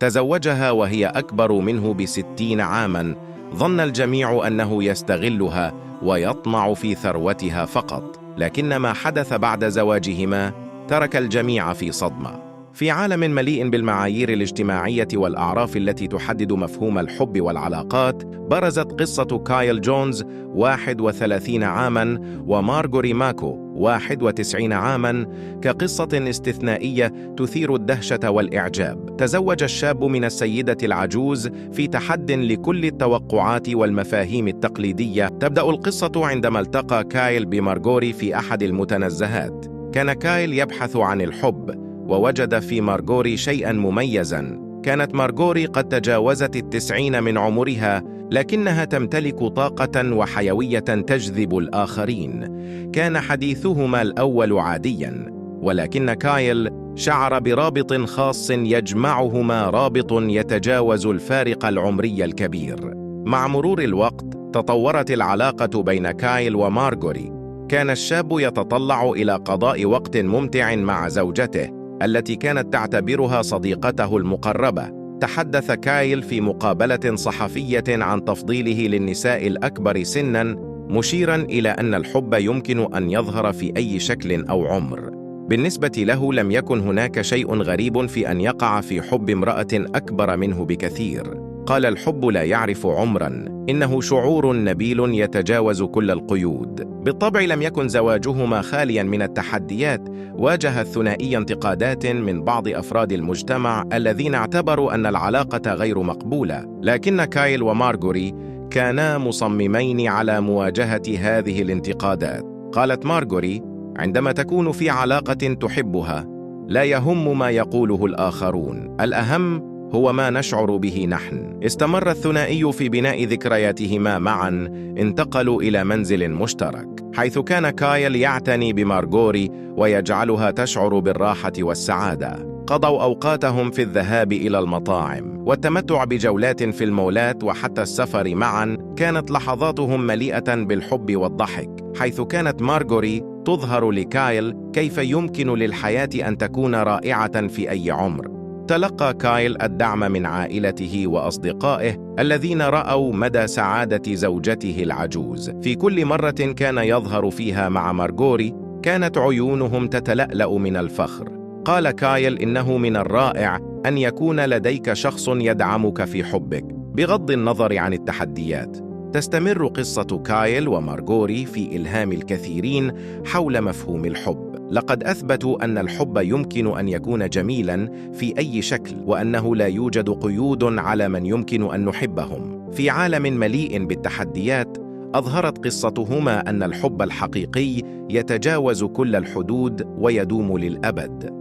تزوجها وهي أكبر منه ب60 عاماً. ظن الجميع أنه يستغلها ويطمع في ثروتها فقط، لكن ما حدث بعد زواجهما ترك الجميع في صدمة. في عالم مليء بالمعايير الاجتماعية والأعراف التي تحدد مفهوم الحب والعلاقات، برزت قصة كايل جونز 31 عاماً ومارغوري ماكو 91 عاماً كقصة استثنائية تثير الدهشة والإعجاب. تزوج الشاب من السيدة العجوز في تحد لكل التوقعات والمفاهيم التقليدية. تبدأ القصة عندما التقى كايل بمارغوري في أحد المتنزهات. كان كايل يبحث عن الحب ووجد في مارغوري شيئاً مميزاً. كانت مارغوري قد تجاوزت 90 من عمرها، لكنها تمتلك طاقة وحيوية تجذب الآخرين. كان حديثهما الأول عادياً، ولكن كايل شعر برابط خاص يجمعهما، رابط يتجاوز الفارق العمري الكبير. مع مرور الوقت تطورت العلاقة بين كايل ومارغوري. كان الشاب يتطلع إلى قضاء وقت ممتع مع زوجته التي كانت تعتبرها صديقته المقربة. تحدث كايل في مقابلة صحفية عن تفضيله للنساء الأكبر سناً، مشيراً إلى أن الحب يمكن أن يظهر في أي شكل أو عمر. بالنسبة له لم يكن هناك شيء غريب في أن يقع في حب امرأة أكبر منه بكثير. قال: الحب لا يعرف عمراً، إنه شعور نبيل يتجاوز كل القيود. بالطبع لم يكن زواجهما خالياً من التحديات. واجه الثنائي انتقادات من بعض أفراد المجتمع الذين اعتبروا أن العلاقة غير مقبولة، لكن كايل ومارغوري كانا مصممين على مواجهة هذه الانتقادات. قالت مارغوري: عندما تكون في علاقة تحبها لا يهم ما يقوله الآخرون، الأهم هو ما نشعر به نحن. استمر الثنائي في بناء ذكرياتهما معاً. انتقلوا إلى منزل مشترك، حيث كان كايل يعتني بمارغوري ويجعلها تشعر بالراحة والسعادة. قضوا أوقاتهم في الذهاب إلى المطاعم والتمتع بجولات في المولات وحتى السفر معاً. كانت لحظاتهم مليئة بالحب والضحك، حيث كانت مارغوري تظهر لكايل كيف يمكن للحياة أن تكون رائعة في أي عمر. تلقى كايل الدعم من عائلته وأصدقائه الذين رأوا مدى سعادة زوجته العجوز. في كل مرة كان يظهر فيها مع مارغوري كانت عيونهم تتلألأ من الفخر. قال كايل: إنه من الرائع أن يكون لديك شخص يدعمك في حبك بغض النظر عن التحديات. تستمر قصة كايل ومارغوري في إلهام الكثيرين حول مفهوم الحب. لقد أثبتوا أن الحب يمكن أن يكون جميلاً في أي شكل، وأنه لا يوجد قيود على من يمكن أن نحبهم. في عالم مليء بالتحديات، أظهرت قصتهما أن الحب الحقيقي يتجاوز كل الحدود ويدوم للأبد.